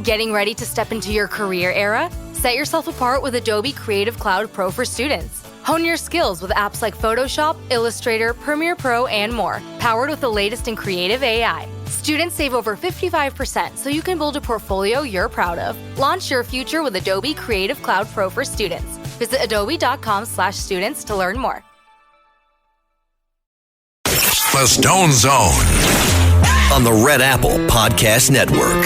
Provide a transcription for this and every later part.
Getting ready to step into your career era? Set yourself apart with Adobe Creative Cloud Pro for students. Hone your skills with apps like Photoshop, Illustrator, Premiere Pro, and more, powered with the latest in creative AI. Students save over 55% so you can build a portfolio you're proud of. Launch your future with Adobe Creative Cloud Pro for students. Visit adobe.com/students to learn more. The Stone Zone on the Red Apple Podcast Network.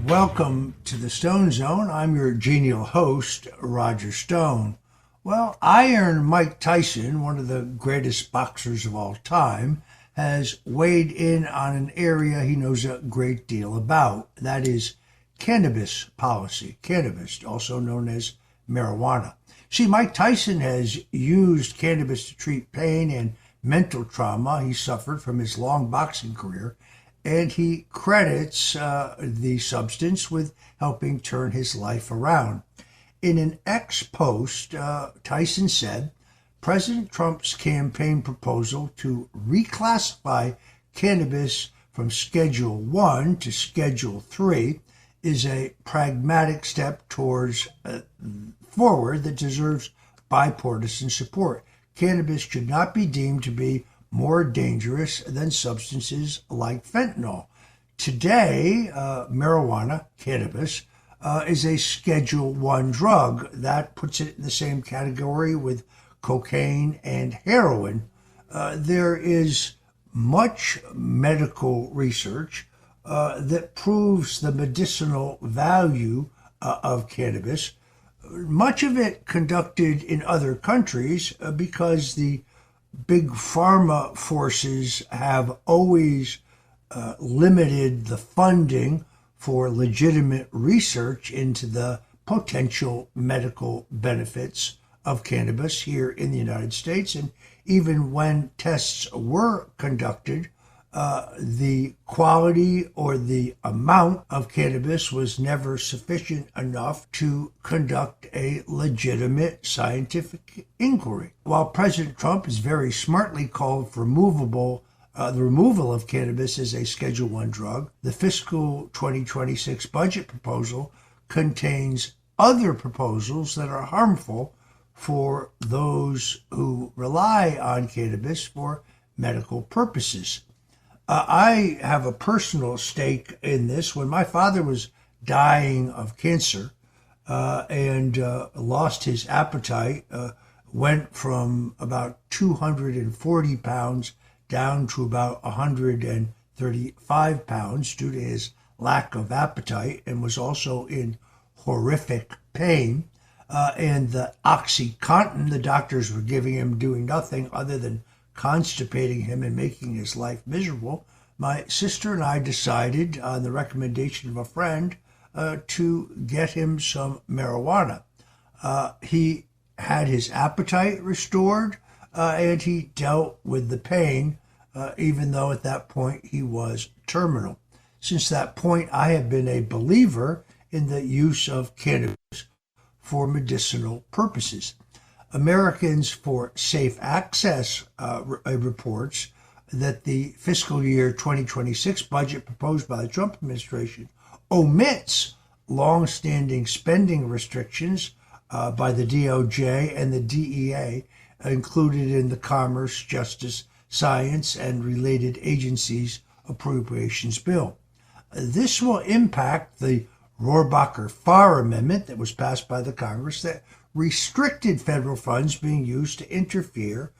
Welcome to the Stone Zone. I'm your genial host, Roger Stone. Well, Iron Mike Tyson, one of the greatest boxers of all time, has weighed in on an area he knows a great deal about. That is cannabis policy. Cannabis, also known as marijuana. See, Mike Tyson has used cannabis to treat pain and mental trauma he suffered from his long boxing career, and he credits the substance with helping turn his life around. In an X post, Tyson said, President Trump's campaign proposal to reclassify cannabis from Schedule 1 to Schedule 3 is a pragmatic step towards forward that deserves bipartisan support. Cannabis should not be deemed to be more dangerous than substances like fentanyl. Today, marijuana, cannabis, is a Schedule 1 drug. That puts it in the same category with cocaine and heroin. There is much medical research that proves the medicinal value of cannabis. Much of it conducted in other countries because the big pharma forces have always limited the funding for legitimate research into the potential medical benefits of cannabis here in the United States. And even when tests were conducted, the quality or the amount of cannabis was never sufficient enough to conduct a legitimate scientific inquiry. While President Trump has very smartly called for the removal of cannabis as a Schedule 1 drug, the fiscal 2026 budget proposal contains other proposals that are harmful for those who rely on cannabis for medical purposes. I have a personal stake in this. When my father was dying of cancer and lost his appetite, went from about 240 pounds down to about 135 pounds due to his lack of appetite, and was also in horrific pain. And the OxyContin the doctors were giving him doing nothing other than constipating him and making his life miserable. My sister and I decided, on the recommendation of a friend, to get him some marijuana. He had his appetite restored, and he dealt with the pain, even though at that point he was terminal. Since that point, I have been a believer in the use of cannabis for medicinal purposes. Americans for Safe Access reports that the fiscal year 2026 budget proposed by the Trump administration omits long-standing spending restrictions by the DOJ and the DEA included in the Commerce, Justice, Science, and Related Agencies Appropriations Bill. This will impact the Rohrabacher-Farr Amendment that was passed by the Congress that restricted federal funds being used to interfere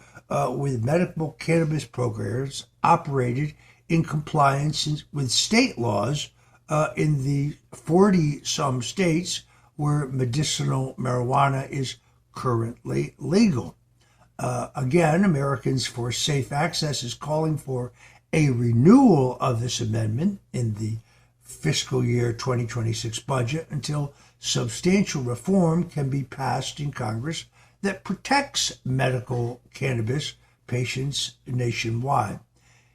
with medical cannabis programs operated in compliance with state laws in the 40-some states where medicinal marijuana is currently legal. Again, Americans for Safe Access is calling for a renewal of this amendment in the fiscal year 2026 budget until substantial reform can be passed in Congress that protects medical cannabis patients nationwide.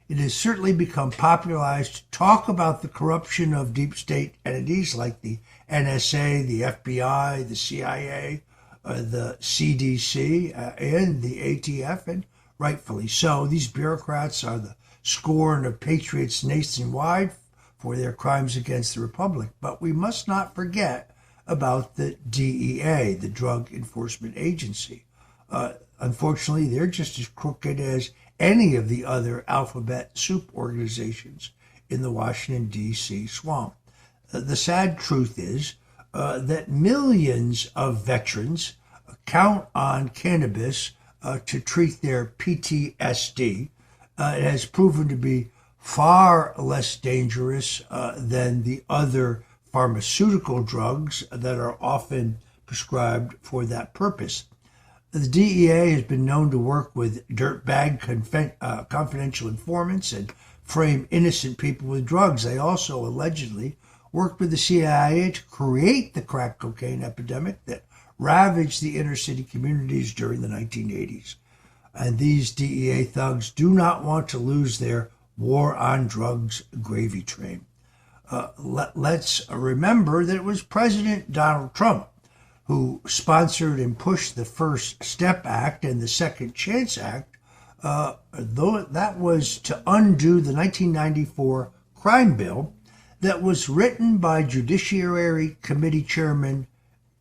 It has certainly become popularized to talk about the corruption of deep state entities like the NSA, the FBI, the CIA, the CDC, and the ATF, and rightfully so. These bureaucrats are the scorn of patriots nationwide for their crimes against the Republic. But we must not forget about the DEA, the Drug Enforcement Agency. Unfortunately, they're just as crooked as any of the other alphabet soup organizations in the Washington, D.C. swamp. The sad truth is that millions of veterans count on cannabis to treat their PTSD. It has proven to be far less dangerous than the other pharmaceutical drugs that are often prescribed for that purpose. The DEA has been known to work with dirtbag confidential informants and frame innocent people with drugs. They also allegedly worked with the CIA to create the crack cocaine epidemic that ravaged the inner city communities during the 1980s. And these DEA thugs do not want to lose their war on drugs gravy train. Let's remember that it was President Donald Trump who sponsored and pushed the First Step Act and the Second Chance Act, though that was to undo the 1994 crime bill that was written by Judiciary Committee Chairman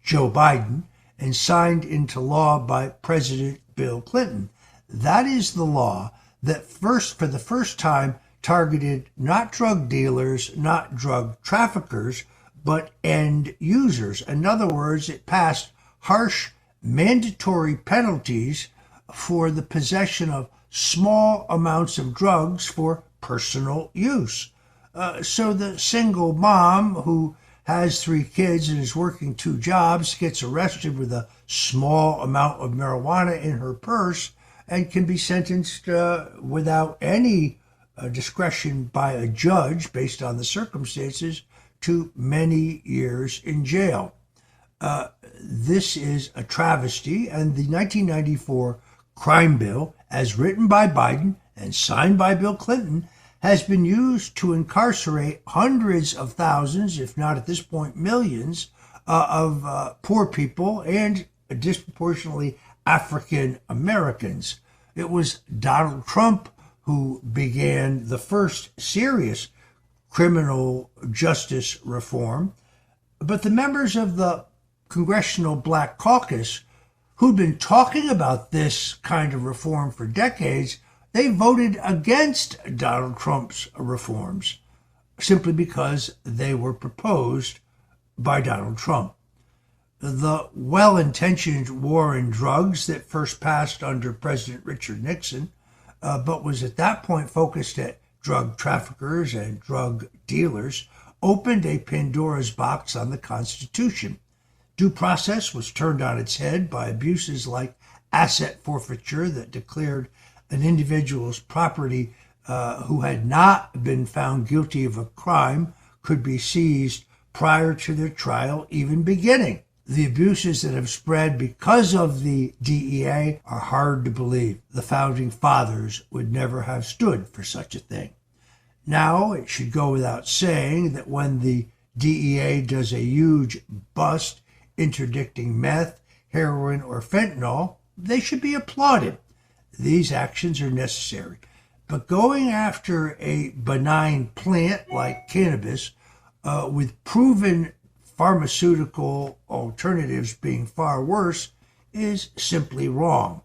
Joe Biden and signed into law by President Bill Clinton. That is the law that for the first time targeted not drug dealers, not drug traffickers, but end users. In other words, it passed harsh mandatory penalties for the possession of small amounts of drugs for personal use. So the single mom who has 3 kids and is working 2 jobs gets arrested with a small amount of marijuana in her purse and can be sentenced without any discretion by a judge based on the circumstances to many years in jail. This is a travesty, and the 1994 crime bill, as written by Biden and signed by Bill Clinton, has been used to incarcerate hundreds of thousands, if not at this point millions, of poor people and disproportionately African Americans. It was Donald Trump who began the first serious criminal justice reform, but the members of the Congressional Black Caucus, who'd been talking about this kind of reform for decades, they voted against Donald Trump's reforms simply because they were proposed by Donald Trump. The well-intentioned war on drugs that first passed under President Richard Nixon, but was at that point focused at drug traffickers and drug dealers, opened a Pandora's box on the Constitution. Due process was turned on its head by abuses like asset forfeiture that declared an individual's property who had not been found guilty of a crime could be seized prior to their trial even beginning. The abuses that have spread because of the DEA are hard to believe. The founding fathers would never have stood for such a thing. Now, it should go without saying that when the DEA does a huge bust interdicting meth, heroin, or fentanyl, they should be applauded. These actions are necessary. But going after a benign plant like cannabis with proven pharmaceutical alternatives being far worse is simply wrong.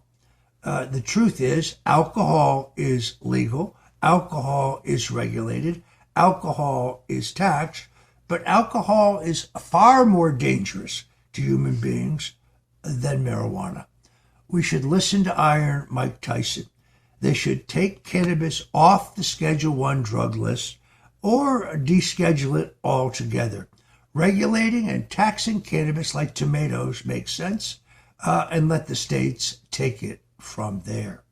The truth is, alcohol is legal, alcohol is regulated, alcohol is taxed, but alcohol is far more dangerous to human beings than marijuana. We should listen to Iron Mike Tyson. They should take cannabis off the Schedule I drug list or deschedule it altogether. Regulating and taxing cannabis like tomatoes makes sense, and let the states take it from there.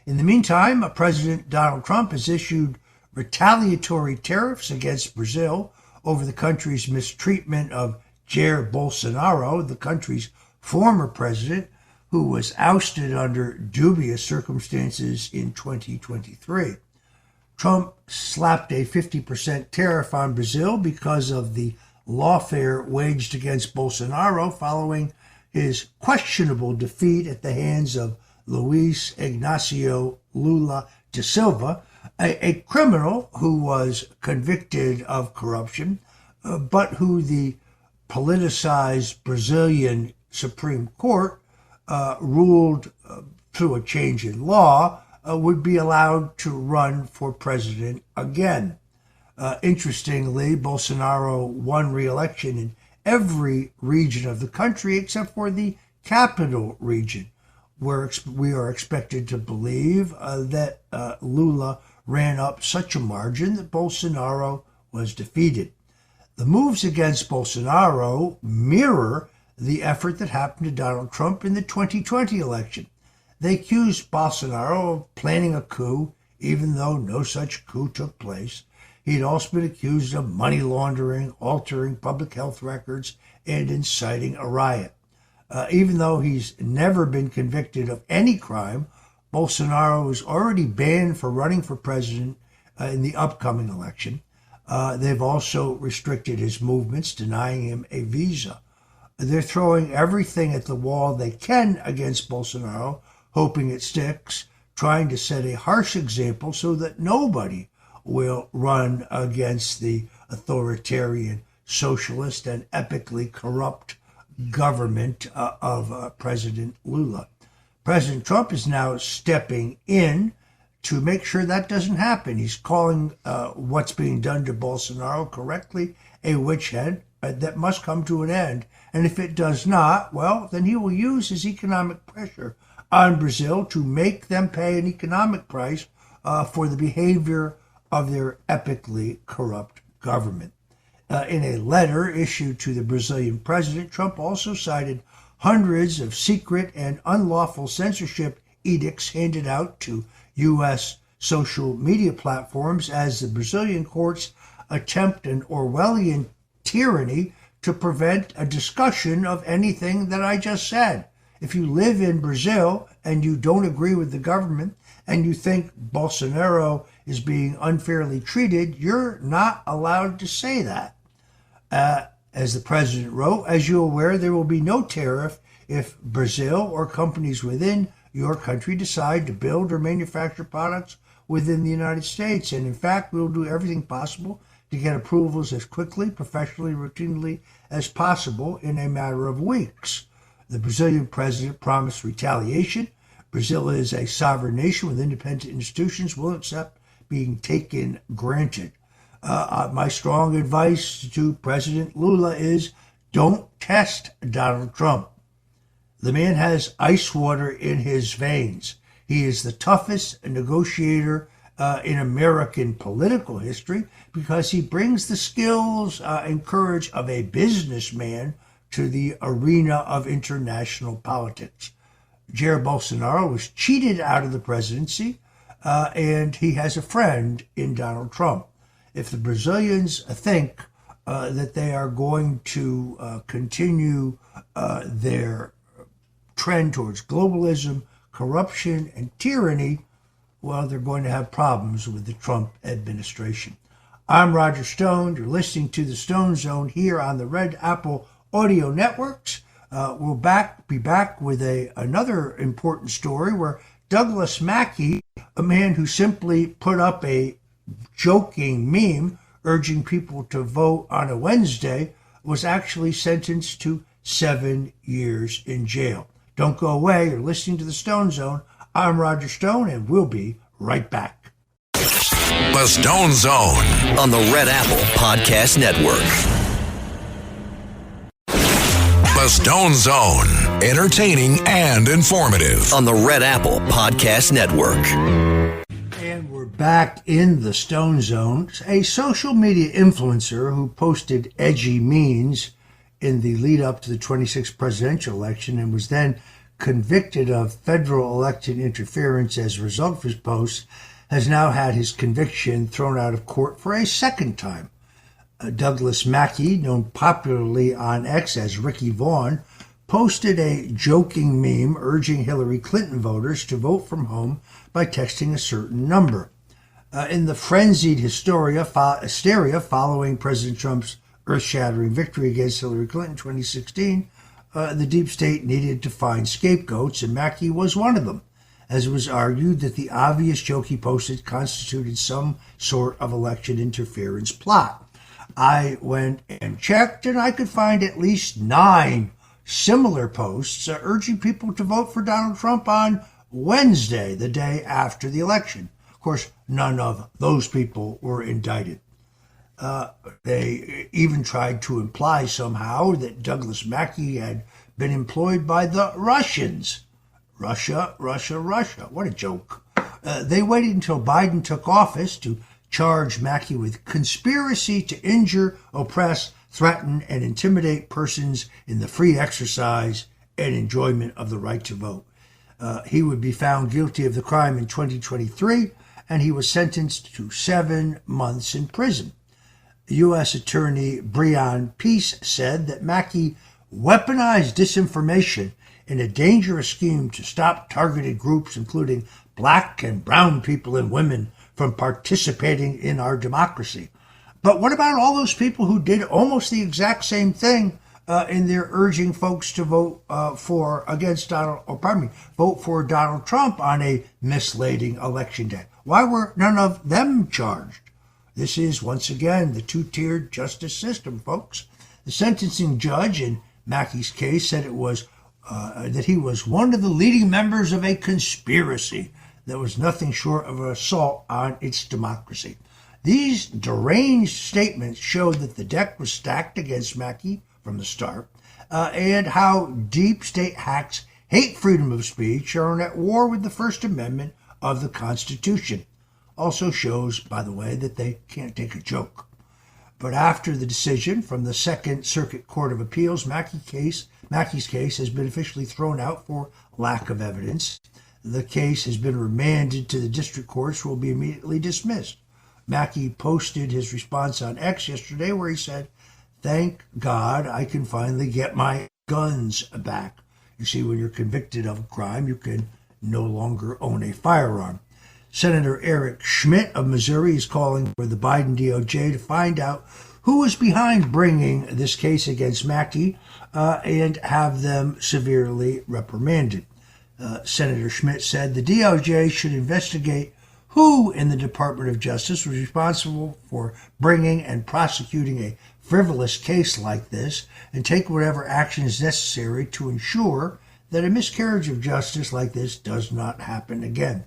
In the meantime, President Donald Trump has issued retaliatory tariffs against Brazil over the country's mistreatment of Jair Bolsonaro, the country's former president, who was ousted under dubious circumstances in 2023. Trump slapped a 50% tariff on Brazil because of the lawfare waged against Bolsonaro following his questionable defeat at the hands of Luiz Inácio Lula da Silva, A criminal who was convicted of corruption, but who the politicized Brazilian Supreme Court ruled through a change in law would be allowed to run for president again. Interestingly, Bolsonaro won re-election in every region of the country except for the capital region, where we are expected to believe that Lula ran up such a margin that Bolsonaro was defeated. The moves against Bolsonaro mirror the effort that happened to Donald Trump in the 2020 election. They accused Bolsonaro of planning a coup, even though no such coup took place. He'd also been accused of money laundering, altering public health records, and inciting a riot. Even though he's never been convicted of any crime, Bolsonaro is already banned for running for president in the upcoming election. They've also restricted his movements, denying him a visa. They're throwing everything at the wall they can against Bolsonaro, hoping it sticks, trying to set a harsh example so that nobody will run against the authoritarian, socialist, and epically corrupt government of President Lula. President Trump is now stepping in to make sure that doesn't happen. He's calling what's being done to Bolsonaro correctly a witch hunt that must come to an end. And if it does not, well, then he will use his economic pressure on Brazil to make them pay an economic price for the behavior of their epically corrupt government. In a letter issued to the Brazilian president, Trump also cited hundreds of secret and unlawful censorship edicts handed out to U.S. social media platforms as the Brazilian courts attempt an Orwellian tyranny to prevent a discussion of anything that I just said. If you live in Brazil and you don't agree with the government and you think Bolsonaro is being unfairly treated, you're not allowed to say that. As the president wrote, as you're aware, there will be no tariff if Brazil or companies within your country decide to build or manufacture products within the United States. And in fact, we'll do everything possible to get approvals as quickly, professionally, routinely as possible in a matter of weeks. The Brazilian president promised retaliation. Brazil is a sovereign nation with independent institutions, will accept being taken granted. My strong advice to President Lula is don't test Donald Trump. The man has ice water in his veins. He is the toughest negotiator in American political history because he brings the skills and courage of a businessman to the arena of international politics. Jair Bolsonaro was cheated out of the presidency, and he has a friend in Donald Trump. If the Brazilians think that they are going to continue their trend towards globalism, corruption, and tyranny, well, they're going to have problems with the Trump administration. I'm Roger Stone. You're listening to the Stone Zone here on the Red Apple Audio Networks. We'll be back with another important story where Douglas Mackey, a man who simply put up a joking meme urging people to vote on a Wednesday, was actually sentenced to 7 years in jail. Don't go away. You're listening to the Stone Zone. I'm Roger Stone, and we'll be right back. The Stone Zone on the Red Apple Podcast Network. The Stone Zone, entertaining and informative on the Red Apple Podcast Network. And we're back in the Stone Zone. A social media influencer who posted edgy memes in the lead up to the 26th presidential election and was then convicted of federal election interference as a result of his posts has now had his conviction thrown out of court for a second time. Douglas Mackey, known popularly on X as Ricky Vaughn, posted a joking meme urging Hillary Clinton voters to vote from home by texting a certain number. In the frenzied hysteria following President Trump's earth-shattering victory against Hillary Clinton in 2016, the deep state needed to find scapegoats, and Mackey was one of them. as it was argued that the obvious joke he posted constituted some sort of election interference plot. I went and checked, and I could find at least 9 similar posts urging people to vote for Donald Trump on Wednesday, the day after the election. Of course, none of those people were indicted. They even tried to imply somehow that Douglas Mackey had been employed by the Russians. Russia. What a joke. They waited until Biden took office to charge Mackey with conspiracy to injure, oppress, threaten, and intimidate persons in the free exercise and enjoyment of the right to vote. He would be found guilty of the crime in 2023, and he was sentenced to 7 months in prison. U.S. Attorney Breon Peace said that Mackey weaponized disinformation in a dangerous scheme to stop targeted groups, including black and brown people and women, from participating in our democracy. But what about all those people who did almost the exact same thing in their urging folks to vote for Donald Trump on a misleading election day? Why were none of them charged? This is, once again, the two-tiered justice system, folks. The sentencing judge in Mackey's case said it was that he was one of the leading members of a conspiracy that was nothing short of an assault on its democracy. These deranged statements showed that the deck was stacked against Mackey from the start, and how deep state hacks hate freedom of speech, are at war with the First Amendment of the Constitution. Also shows, by the way, that they can't take a joke. But after the decision from the Second Circuit Court of Appeals, Mackey's case has been officially thrown out for lack of evidence. The case has been remanded to the district courts, will be immediately dismissed. Mackey posted his response on X yesterday, where he said, "Thank God I can finally get my guns back." You see, when you're convicted of a crime, you can no longer own a firearm. Senator Eric Schmidt of Missouri is calling for the Biden DOJ to find out who was behind bringing this case against Mackey and have them severely reprimanded. Senator Schmidt said the DOJ should investigate who in the Department of Justice was responsible for bringing and prosecuting a frivolous case like this, and take whatever action is necessary to ensure that a miscarriage of justice like this does not happen again.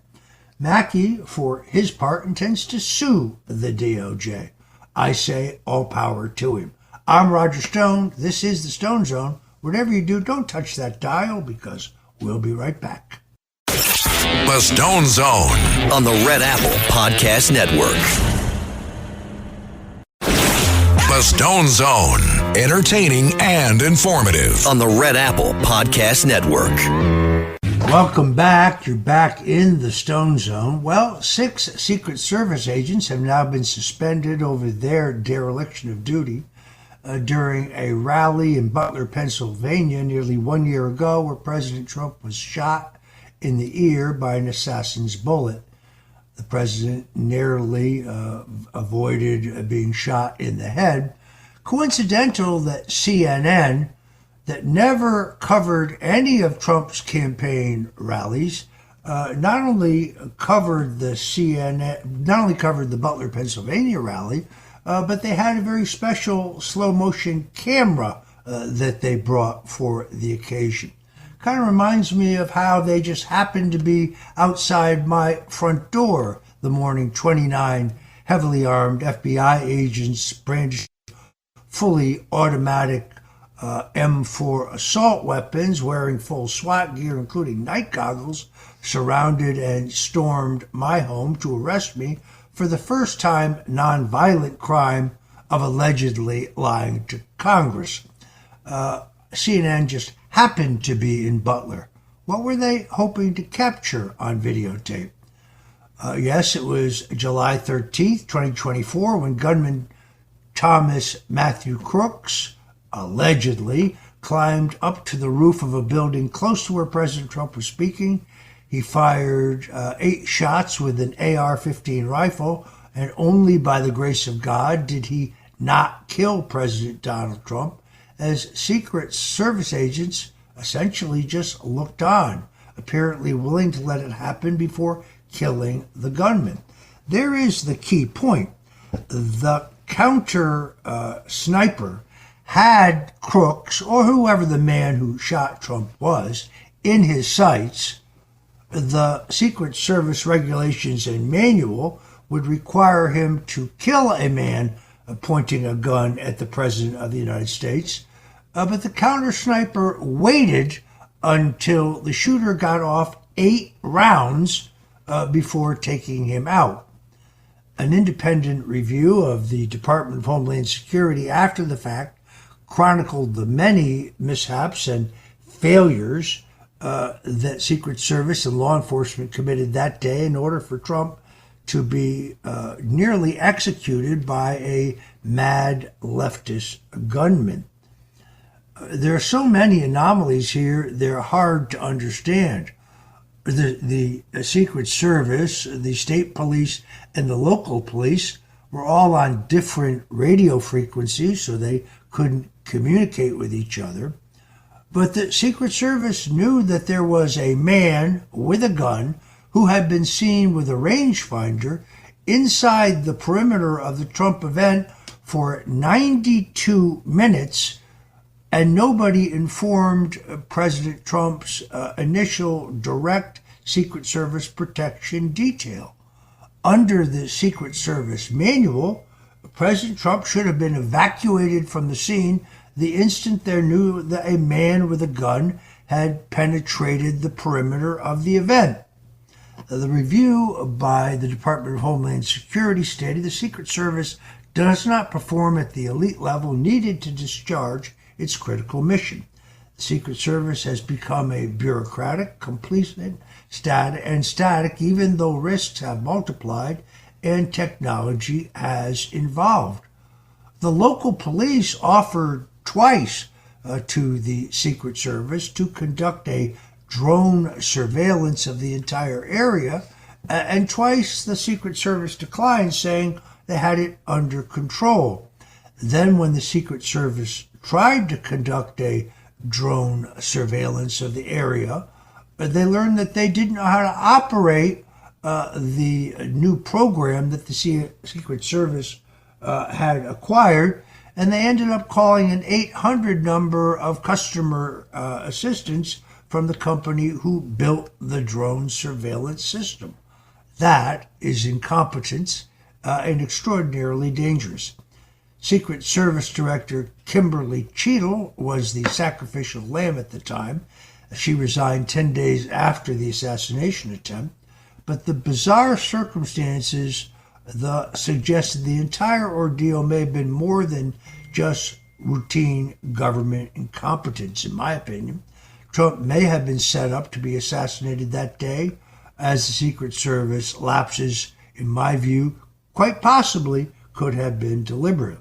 Mackey, for his part, intends to sue the DOJ. I say all power to him. I'm Roger Stone. This is the Stone Zone. Whatever you do, don't touch that dial, because we'll be right back. The Stone Zone on the Red Apple Podcast Network. The Stone Zone, entertaining and informative on the Red Apple Podcast Network. Welcome back. You're back in the Stone Zone. Well, 6 Secret Service agents have now been suspended over their dereliction of duty during a rally in Butler, Pennsylvania, nearly 1 year ago, where President Trump was shot in the ear by an assassin's bullet. The president narrowly avoided being shot in the head. Coincidental that CNN, that never covered any of Trump's campaign rallies, not only covered the Butler, Pennsylvania rally, but they had a very special slow motion camera that they brought for the occasion. Kind of reminds me of how they just happened to be outside my front door the morning 29 heavily armed FBI agents brandished fully automatic M4 assault weapons, wearing full SWAT gear, including night goggles, surrounded and stormed my home to arrest me for the first time nonviolent crime of allegedly lying to Congress. CNN just happened to be in Butler. What were they hoping to capture on videotape? Yes, it was July 13th, 2024, when gunman Thomas Matthew Crooks allegedly climbed up to the roof of a building close to where President Trump was speaking. He fired 8 shots with an AR-15 rifle, and only by the grace of God did he not kill President Donald Trump, as Secret Service agents essentially just looked on. apparently willing to let it happen before killing the gunman. There is the key point. The counter sniper had Crooks, or whoever the man who shot Trump was, in his sights. The Secret Service regulations and manual would require him to kill a man pointing a gun at the President of the United States. But the counter sniper waited until the shooter got off 8 rounds before taking him out. An independent review of the Department of Homeland Security after the fact chronicled the many mishaps and failures that Secret Service and law enforcement committed that day in order for Trump to be nearly executed by a mad leftist gunman. There are so many anomalies here, they're hard to understand. The Secret Service, the state police, and the local police were all on different radio frequencies, so they couldn't communicate with each other. But the Secret Service knew that there was a man with a gun who had been seen with a rangefinder inside the perimeter of the Trump event for 92 minutes, and nobody informed President Trump's initial direct Secret Service protection detail. Under the Secret Service manual, President Trump should have been evacuated from the scene the instant they knew that a man with a gun had penetrated the perimeter of the event. The review by the Department of Homeland Security stated the Secret Service does not perform at the elite level needed to discharge its critical mission. The Secret Service has become a bureaucratic, complacent, static, even though risks have multiplied and technology has evolved. The local police offered twice to the Secret Service to conduct a drone surveillance of the entire area, and twice the Secret Service declined, saying they had it under control. Then when the Secret Service tried to conduct a drone surveillance of the area, they learned that they didn't know how to operate the new program that the Secret Service had acquired, and they ended up calling an 800 number of customer assistance from the company who built the drone surveillance system. That is incompetence and extraordinarily dangerous. Secret Service Director Kimberly Cheadle was the sacrificial lamb at the time. She resigned 10 days after the assassination attempt, but the bizarre circumstances suggested the entire ordeal may have been more than just routine government incompetence, in my opinion. Trump may have been set up to be assassinated that day, as the Secret Service lapses, in my view, quite possibly could have been deliberate.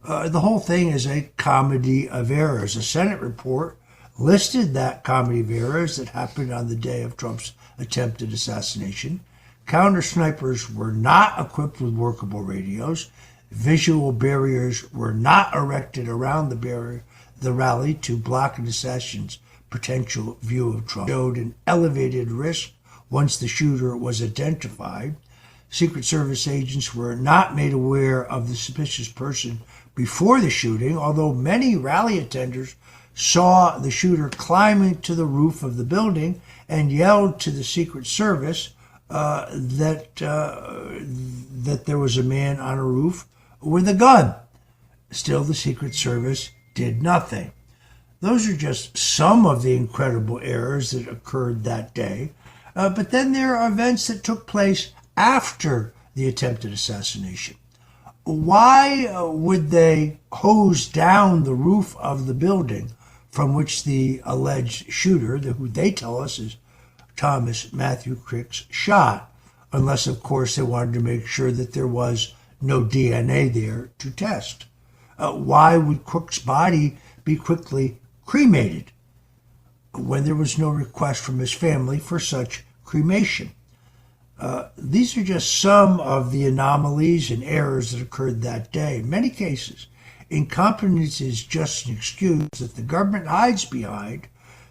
The whole thing is a comedy of errors. A Senate report listed that comedy of errors that happened on the day of Trump's attempted assassination. Counter snipers were not equipped with workable radios. Visual barriers were not erected around the rally to block an assassin's potential view of Trump. Showed an elevated risk once the shooter was identified. Secret Service agents were not made aware of the suspicious person before the shooting, although many rally attenders saw the shooter climbing to the roof of the building and yelled to the Secret Service that there was a man on a roof with a gun. Still, the Secret Service did nothing. Those are just some of the incredible errors that occurred that day. But then there are events that took place after the attempted assassination. Why would they hose down the roof of the building from which the alleged shooter, who they tell us is Thomas Matthew Crooks, shot, unless, of course, they wanted to make sure that there was no DNA there to test? Why would Crooks' body be quickly cremated when there was no request from his family for such cremation? These are just some of the anomalies and errors that occurred that day. In many cases, incompetence is just an excuse that the government hides behind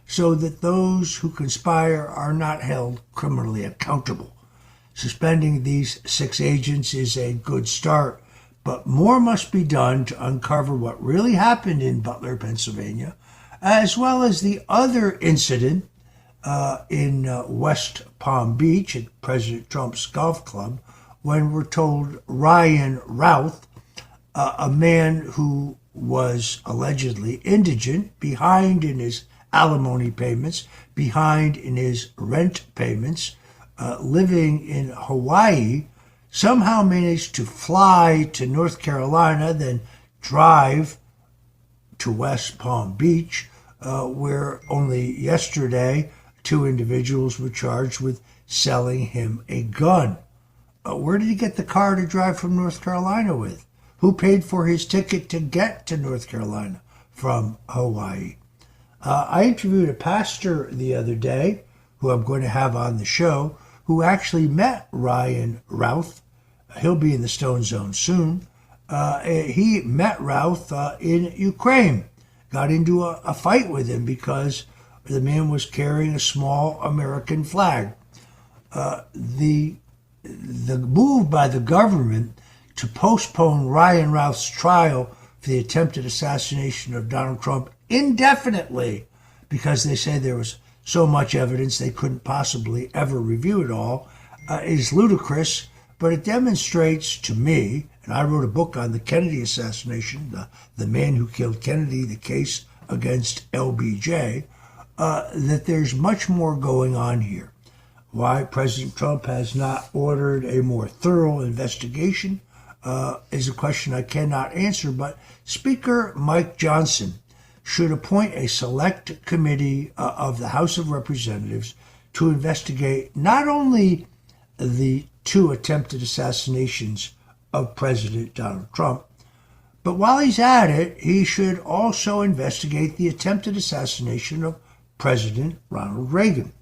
so that those who conspire are not held criminally accountable. Suspending these 6 agents is a good start, but more must be done to uncover what really happened in Butler, Pennsylvania, as well as the other incident in West Palm Beach at President Trump's golf club, when we're told Ryan Routh, a man who was allegedly indigent, behind in his alimony payments, behind in his rent payments, living in Hawaii, somehow managed to fly to North Carolina, then drive to West Palm Beach, where only yesterday 2 individuals were charged with selling him a gun. Where did he get the car to drive from North Carolina with? Who paid for his ticket to get to North Carolina from Hawaii? I interviewed a pastor the other day, who I'm going to have on the show, who actually met Ryan Routh. He'll be in the Stone Zone soon. He met Routh in Ukraine, got into a fight with him because the man was carrying a small American flag. The move by the government to postpone Ryan Routh's trial for the attempted assassination of Donald Trump indefinitely, because they say there was so much evidence they couldn't possibly ever review it all, is ludicrous, but it demonstrates to me, and I wrote a book on the Kennedy assassination, the man who killed Kennedy, the case against LBJ, that there's much more going on here. Why President Trump has not ordered a more thorough investigation is a question I cannot answer, but Speaker Mike Johnson should appoint a select committee of the House of Representatives to investigate not only the 2 attempted assassinations of President Donald Trump, but while he's at it, he should also investigate the attempted assassination of President Ronald Reagan.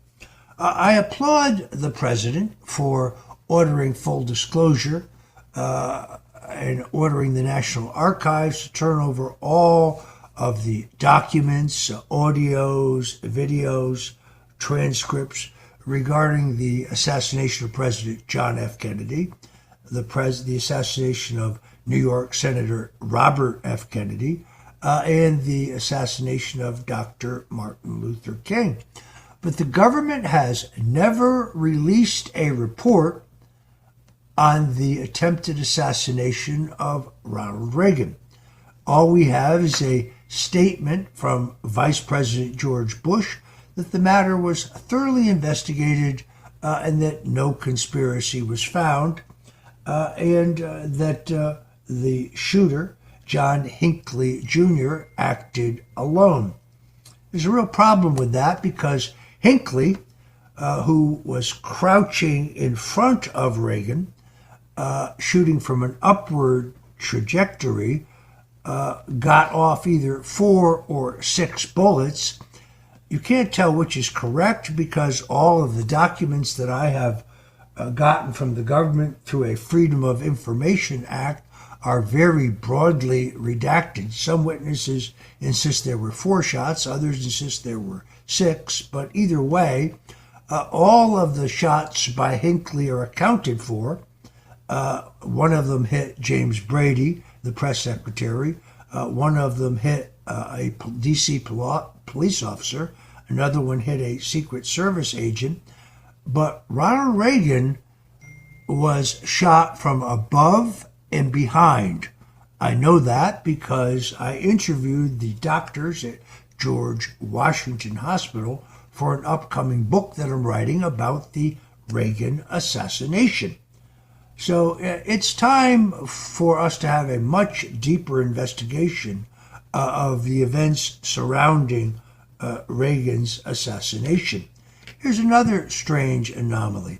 I applaud the president for ordering full disclosure and ordering the National Archives to turn over all of the documents, audios, videos, transcripts regarding the assassination of President John F. Kennedy, the assassination of New York Senator Robert F. Kennedy, and the assassination of Dr. Martin Luther King. But the government has never released a report on the attempted assassination of Ronald Reagan. All we have is a statement from Vice President George Bush that the matter was thoroughly investigated and that no conspiracy was found, and that the shooter, John Hinckley Jr., acted alone. There's a real problem with that because Hinckley, who was crouching in front of Reagan, shooting from an upward trajectory, got off either 4 or 6 bullets. You can't tell which is correct because all of the documents that I have gotten from the government through a Freedom of Information Act are very broadly redacted. Some witnesses insist there were 4 shots, others insist there were 6, but either way, all of the shots by Hinckley are accounted for. One of them hit James Brady, the press secretary. One of them hit a D.C. police officer. Another one hit a Secret Service agent. But Ronald Reagan was shot from above and behind. I know that because I interviewed the doctors at George Washington Hospital for an upcoming book that I'm writing about the Reagan assassination. So it's time for us to have a much deeper investigation of the events surrounding Reagan's assassination. Here's another strange anomaly.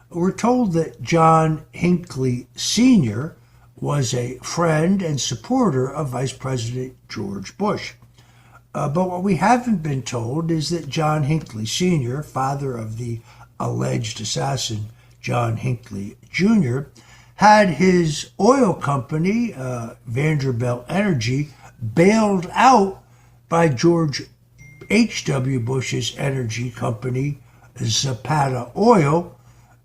We're told that John Hinckley Sr. was a friend and supporter of Vice President George Bush. But what we haven't been told is that John Hinckley Sr., father of the alleged assassin John Hinckley Jr., had his oil company, Vanderbilt Energy, bailed out by George H.W. Bush's energy company, Zapata Oil,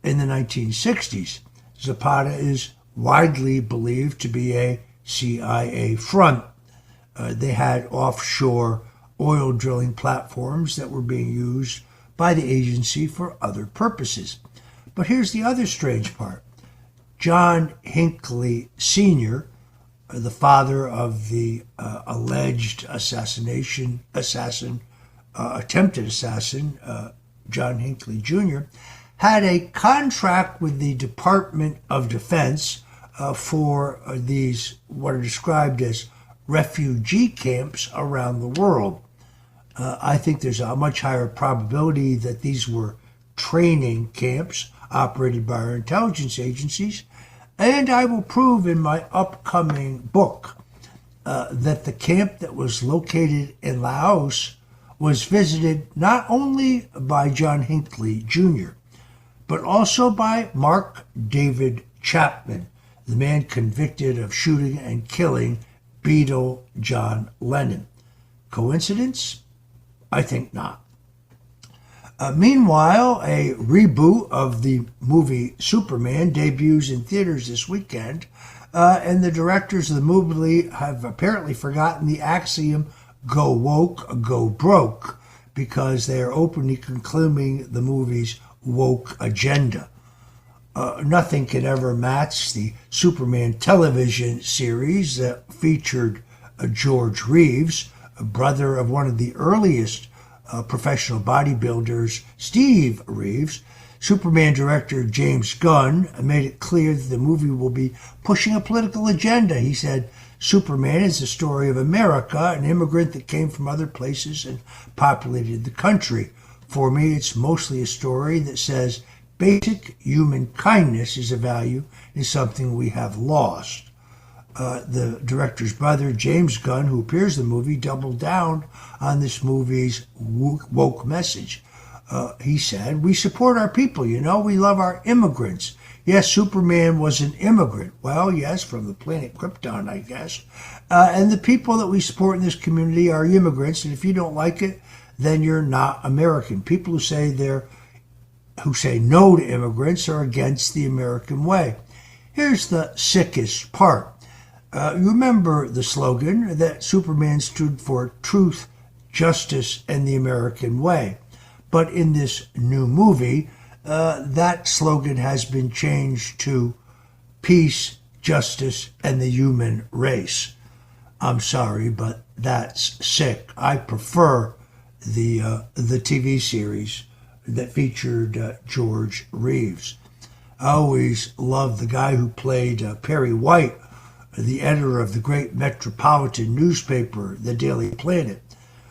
in the 1960s. Zapata is widely believed to be a CIA front. They had offshore oil drilling platforms that were being used by the agency for other purposes. But here's the other strange part. John Hinckley Sr., the father of the alleged attempted assassin, John Hinckley Jr., had a contract with the Department of Defense for these, what are described as refugee camps around the world. I think there's a much higher probability that these were training camps operated by our intelligence agencies, and I will prove in my upcoming book that the camp that was located in Laos was visited not only by John Hinckley Jr., but also by Mark David Chapman, the man convicted of shooting and killing Beatle John Lennon. Coincidence? I think not. Meanwhile, a reboot of the movie Superman debuts in theaters this weekend, and the directors of the movie have apparently forgotten the axiom, go woke, go broke, because they are openly conclaiming the movie's woke agenda. Nothing can ever match the Superman television series that featured George Reeves, a brother of one of the earliest professional bodybuilders, Steve Reeves. Superman director James Gunn made it clear that the movie will be pushing a political agenda. He said, Superman is the story of America, an immigrant that came from other places and populated the country. For me, it's mostly a story that says basic human kindness is a value and something we have lost. The director's brother, James Gunn, who appears in the movie, doubled down on this movie's woke message. He said, we support our people, we love our immigrants. Yes, Superman was an immigrant. Well, yes, from the planet Krypton, I guess. And the people that we support in this community are immigrants, and if you don't like it, then you're not American. People who say no to immigrants are against the American way. Here's the sickest part. You remember the slogan that Superman stood for truth, justice, and the American way. But in this new movie, that slogan has been changed to peace, justice, and the human race. I'm sorry, but that's sick. I prefer the TV series that featured George Reeves. I always loved the guy who played Perry White, the editor of the great metropolitan newspaper, The Daily Planet,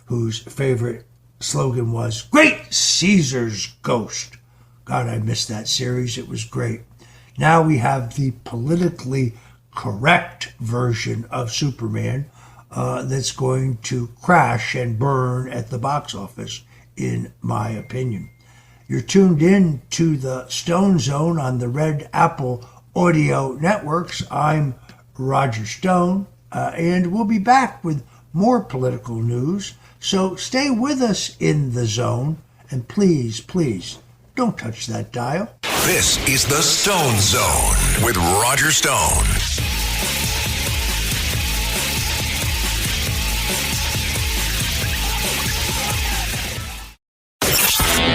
whose favorite slogan was, Great Caesar's Ghost. God, I missed that series. It was great. Now we have the politically correct version of Superman that's going to crash and burn at the box office, in my opinion. You're tuned in to the Stone Zone on the Red Apple Audio Networks. I'm Roger Stone, and we'll be back with more political news. So stay with us in the zone, and please, please, don't touch that dial. This is the Stone Zone with Roger Stone.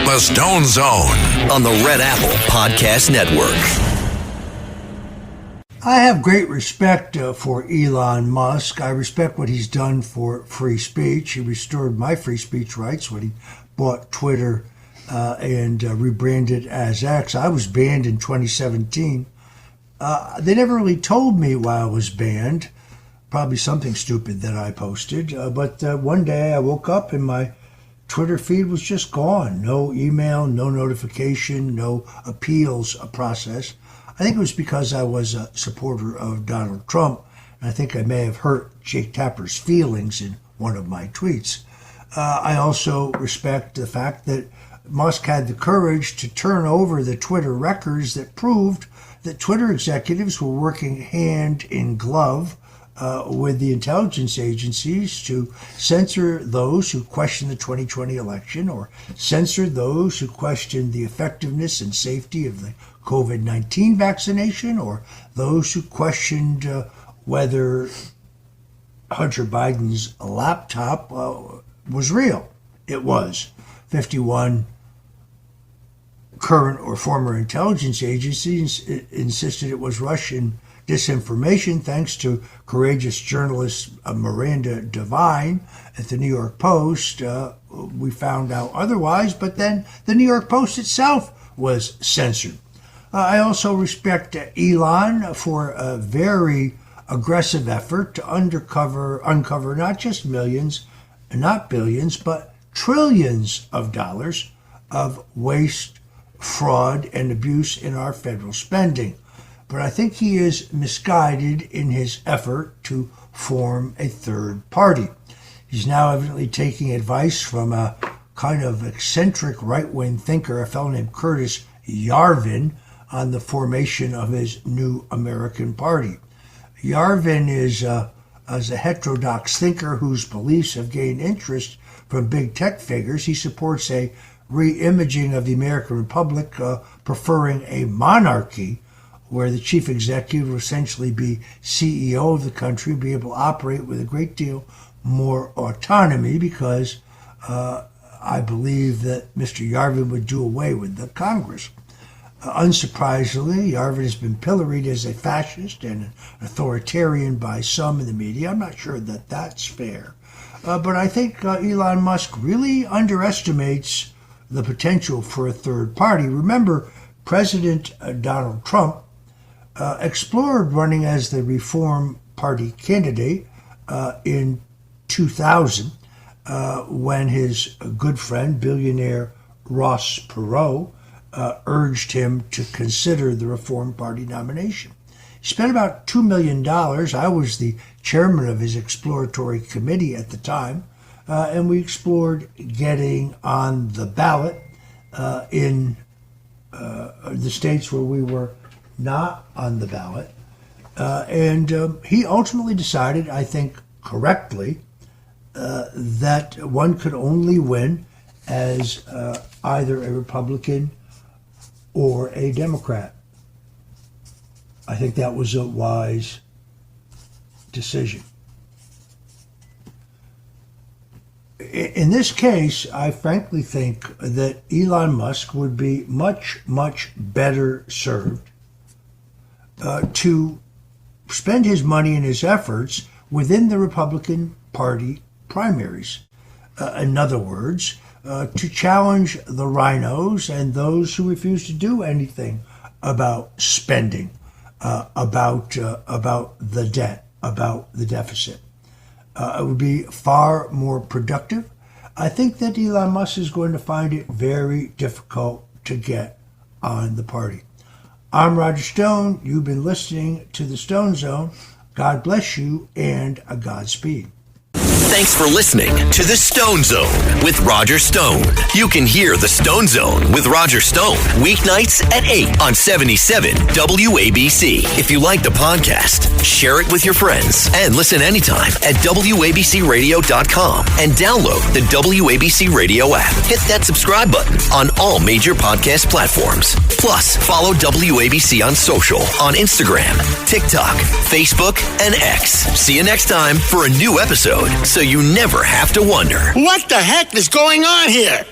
The Stone Zone on the Red Apple Podcast Network. I have great respect for Elon Musk. I respect what he's done for free speech. He restored my free speech rights when he bought Twitter and rebranded as X. I was banned in 2017. They never really told me why I was banned. Probably something stupid that I posted. But one day I woke up and my Twitter feed was just gone. No email, no notification, no appeals process. I think it was because I was a supporter of Donald Trump, and I think I may have hurt Jake Tapper's feelings in one of my tweets. I also respect the fact that Musk had the courage to turn over the Twitter records that proved that Twitter executives were working hand in glove with the intelligence agencies to censor those who question the 2020 election or censor those who question the effectiveness and safety of the COVID-19 vaccination or those who questioned whether Hunter Biden's laptop was real. It was. 51 current or former intelligence agencies insisted it was Russian disinformation, thanks to courageous journalist Miranda Devine at the New York Post. We found out otherwise, but then the New York Post itself was censored. I also respect Elon for a very aggressive effort to uncover not just millions, not billions, but trillions of dollars of waste, fraud, and abuse in our federal spending. But I think he is misguided in his effort to form a third party. He's now evidently taking advice from a kind of eccentric right-wing thinker, a fellow named Curtis Yarvin, on the formation of his new American Party. Yarvin is a heterodox thinker whose beliefs have gained interest from big tech figures. He supports a re-imaging of the American Republic, preferring a monarchy where the chief executive will essentially be CEO of the country, be able to operate with a great deal more autonomy, because I believe that Mr. Yarvin would do away with the Congress. Unsurprisingly, Yarvin has been pilloried as a fascist and an authoritarian by some in the media. I'm not sure that that's fair. But I think Elon Musk really underestimates the potential for a third party. Remember, President Donald Trump explored running as the Reform Party candidate in 2000 when his good friend, billionaire Ross Perot, urged him to consider the Reform Party nomination. He spent about $2 million. I was the chairman of his exploratory committee at the time, and we explored getting on the ballot in the states where we were not on the ballot. And he ultimately decided, I think correctly, that one could only win as either a Republican or a Democrat. I think that was a wise decision. In this case, I frankly think that Elon Musk would be much, much better served to spend his money and his efforts within the Republican Party primaries. In other words, to challenge the rhinos and those who refuse to do anything about spending, about the debt, about the deficit. It would be far more productive. I think that Elon Musk is going to find it very difficult to get on the party. I'm Roger Stone. You've been listening to The Stone Zone. God bless you and a Godspeed. Thanks for listening to The Stone Zone with Roger Stone. You can hear The Stone Zone with Roger Stone weeknights at 8 on 77 WABC. If you like the podcast, share it with your friends and listen anytime at WABCRadio.com and download the WABC Radio app. Hit that subscribe button on all major podcast platforms. Plus, follow WABC on social on Instagram, TikTok, Facebook, and X. See you next time for a new episode, so you never have to wonder, what the heck is going on here?